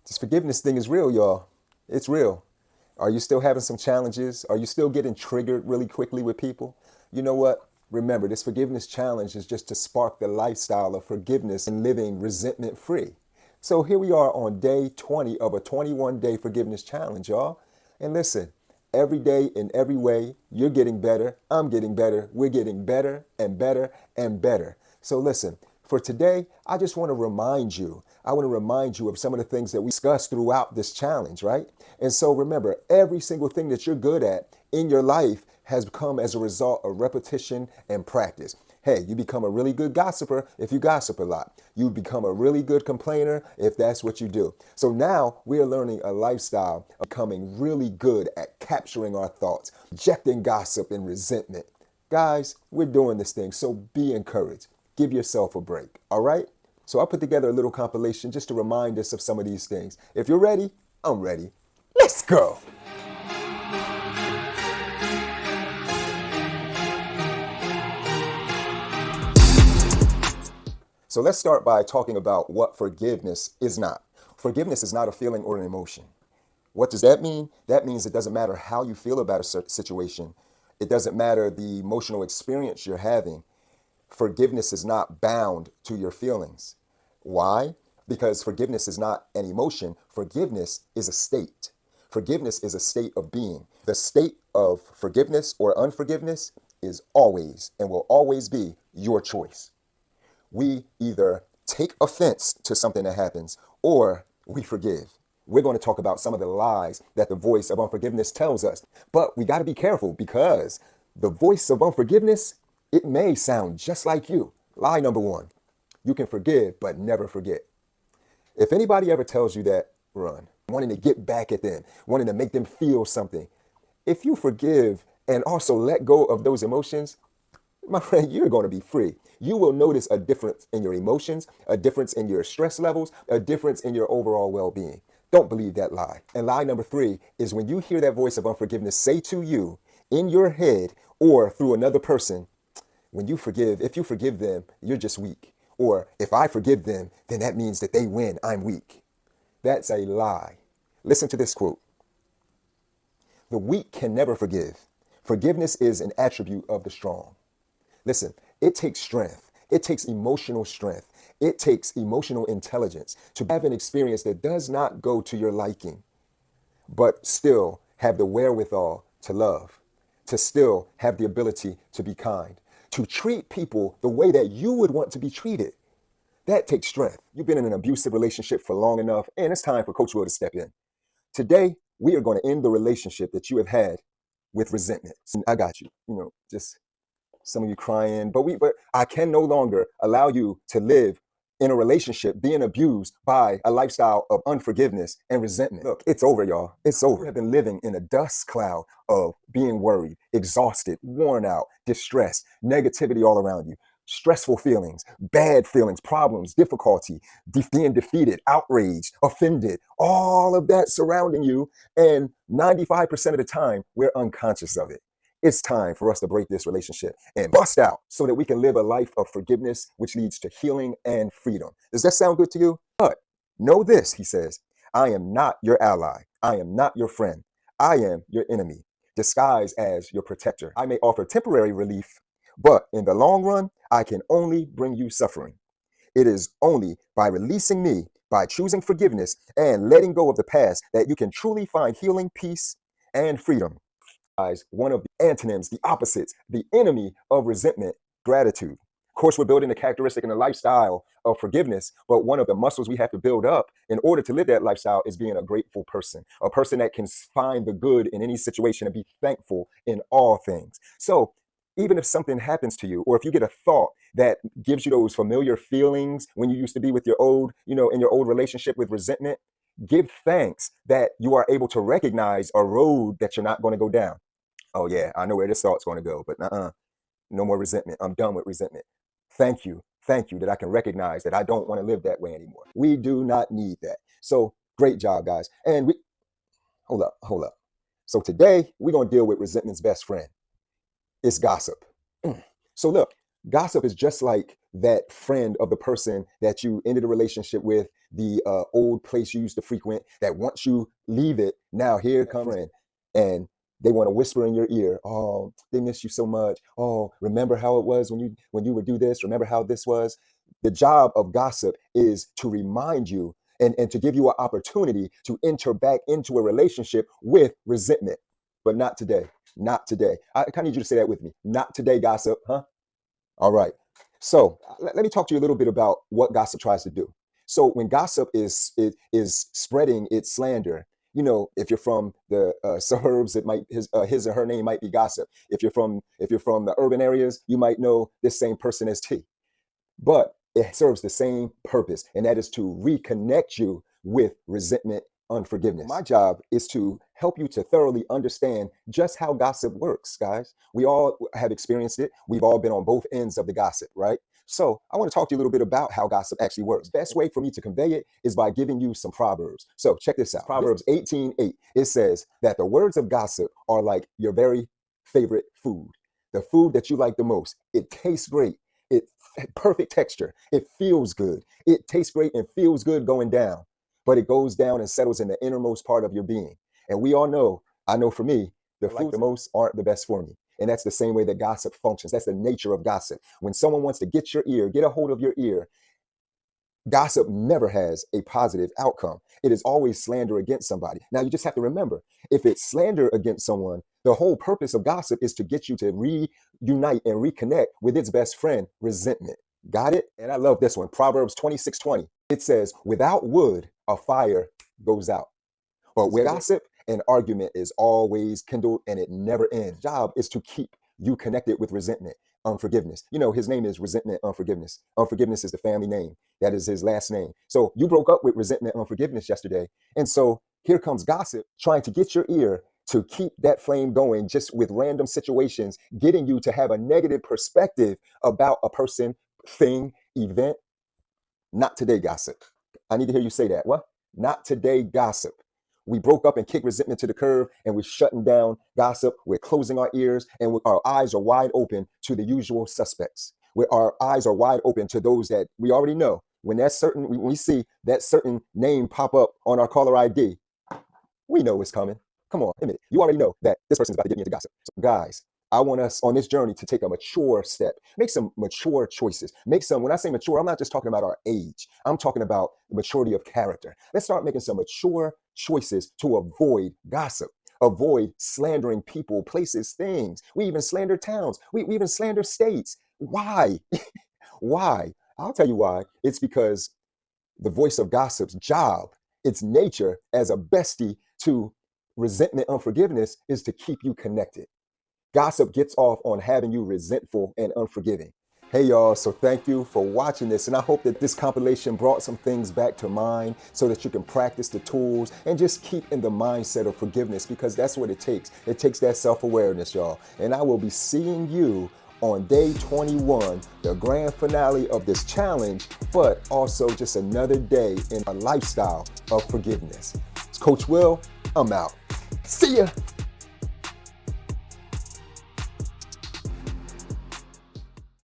This forgiveness thing is real, y'all. It's real. Are you still having some challenges? Are you still getting triggered really quickly with people? You know what? Remember, this forgiveness challenge is just to spark the lifestyle of forgiveness and living resentment free. So here we are on day 20 of a 21-day forgiveness challenge, y'all. And listen, every day in every way, you're getting better. I'm getting better. We're getting better and better and better. So listen, for today, I just want to remind you, of some of the things that we discussed throughout this challenge, right? And so remember, every single thing that you're good at in your life has come as a result of repetition and practice. Hey, you become a really good gossiper if you gossip a lot. You become a really good complainer if that's what you do. So now we are learning a lifestyle of becoming really good at capturing our thoughts, rejecting gossip and resentment. Guys, we're doing this thing, so be encouraged. Give yourself a break, all right? So I put together a little compilation just to remind us of some of these things. If you're ready, I'm ready. Let's go. So let's start by talking about what forgiveness is not. Forgiveness is not a feeling or an emotion. What does that mean? That means it doesn't matter how you feel about a certain situation. It doesn't matter the emotional experience you're having. Forgiveness is not bound to your feelings. Why? Because forgiveness is not an emotion. Forgiveness is a state. Forgiveness is a state of being. The state of forgiveness or unforgiveness is always and will always be your choice. We either take offense to something that happens or we forgive. We're going to talk about some of the lies that the voice of unforgiveness tells us. But we got to be careful because the voice of unforgiveness, it may sound just like you. Lie number one, you can forgive but never forget. If anybody ever tells you that, run. Wanting to get back at them, wanting to make them feel something. If you forgive and also let go of those emotions, my friend, you're going to be free. You will notice a difference in your emotions, a difference in your stress levels, a difference in your overall well-being. Don't believe that lie. And lie number three is when you hear that voice of unforgiveness say to you in your head or through another person, when you forgive, if you forgive them, you're just weak. Or if I forgive them, then that means that they win, I'm weak. That's a lie. Listen to this quote. The weak can never forgive. Forgiveness is an attribute of the strong. Listen, it takes strength. It takes emotional strength. It takes emotional intelligence to have an experience that does not go to your liking, but still have the wherewithal to love, to still have the ability to be kind, to treat people the way that you would want to be treated. That takes strength. You've been in an abusive relationship for long enough, and it's time for Coach Will to step in. Today, we are going to end the relationship that you have had with resentment. I got you. Just some of you crying, but I can no longer allow you to live in a relationship being abused by a lifestyle of unforgiveness and resentment. Look, it's over, y'all. It's over. You have been living in a dust cloud of being worried, exhausted, worn out, distressed, negativity all around you, stressful feelings, bad feelings, problems, difficulty, being defeated, outraged, offended, all of that surrounding you. And 95% of the time, we're unconscious of it. It's time for us to break this relationship and bust out so that we can live a life of forgiveness, which leads to healing and freedom. Does that sound good to you? But know this, he says, I am not your ally. I am not your friend. I am your enemy, disguised as your protector. I may offer temporary relief, but in the long run, I can only bring you suffering. It is only by releasing me, by choosing forgiveness and letting go of the past that you can truly find healing, peace, and freedom. One of the antonyms, the opposites, the enemy of resentment, gratitude. Of course, we're building a characteristic and a lifestyle of forgiveness, but one of the muscles we have to build up in order to live that lifestyle is being a grateful person, a person that can find the good in any situation and be thankful in all things. So even if something happens to you, or if you get a thought that gives you those familiar feelings when you used to be with your old, in your old relationship with resentment, give thanks that you are able to recognize a road that you're not going to go down. Oh yeah, I know where this thought's going to go, but no more resentment. I'm done with resentment. Thank you that I can recognize that I don't want to live that way anymore. We do not need that. So great job, guys. And hold up. So today we're going to deal with resentment's best friend. It's gossip. So look, gossip is just like that friend of the person that you ended a relationship with, the old place you used to frequent, that once you leave it, now here comes a friend, and they want to whisper in your ear, oh, they miss you so much. Oh, remember how it was when you would do this? Remember how this was? The job of gossip is to remind you and to give you an opportunity to enter back into a relationship with resentment. But not today. Not today. I kind of need you to say that with me. Not today, gossip, huh? All right. So let me talk to you a little bit about what gossip tries to do. So when gossip is spreading its slander, if you're from the suburbs, it might his or her name might be gossip. If you're from the urban areas, you might know this same person as T. But it serves the same purpose, and that is to reconnect you with resentment, unforgiveness. My job is to help you to thoroughly understand just how gossip works, guys. We all have experienced it. We've all been on both ends of the gossip, right? So I want to talk to you a little bit about how gossip actually works. Best way for me to convey it is by giving you some proverbs. So check this out. Proverbs 18:8. It says that the words of gossip are like your very favorite food, the food that you like the most. It tastes great. It perfect texture. It feels good. It tastes great and feels good going down, but it goes down and settles in the innermost part of your being. And we all know, I know for me, the food the most aren't the best for me. And that's the same way that gossip functions. That's the nature of gossip. When someone wants to get your ear, get a hold of your ear, gossip never has a positive outcome. It is always slander against somebody. Now, you just have to remember, if it's slander against someone, the whole purpose of gossip is to get you to reunite and reconnect with its best friend, resentment. Got it? And I love this one, Proverbs 26:20. It says, without wood, a fire goes out. But with gossip, an argument is always kindled and it never ends. Job is to keep you connected with resentment, unforgiveness. His name is resentment, unforgiveness. Unforgiveness is the family name. That is his last name. So you broke up with resentment, unforgiveness yesterday. And so here comes gossip trying to get your ear to keep that flame going just with random situations, getting you to have a negative perspective about a person, thing, event. Not today, gossip. I need to hear you say that. What? Not today, gossip. We broke up and kicked resentment to the curb, and we're shutting down gossip. We're closing our ears, and our eyes are wide open to the usual suspects. Where our eyes are wide open to those that we already know. When we see that certain name pop up on our caller ID, we know it's coming. Come on, admit it. You already know that this person's about to get me into gossip. So guys, I want us on this journey to take a mature step, make some mature choices. When I say mature, I'm not just talking about our age. I'm talking about the maturity of character. Let's start making some mature choices to avoid gossip, avoid slandering people, places, things. We even slander towns. We even slander states. Why? Why? I'll tell you why. It's because the voice of gossip's job, its nature as a bestie to resentment, unforgiveness, is to keep you connected. Gossip gets off on having you resentful and unforgiving. Hey y'all, so thank you for watching this, and I hope that this compilation brought some things back to mind so that you can practice the tools and just keep in the mindset of forgiveness, because that's what it takes. It takes that self-awareness, y'all. And I will be seeing you on day 21, the grand finale of this challenge, but also just another day in a lifestyle of forgiveness. It's Coach Will, I'm out. See ya.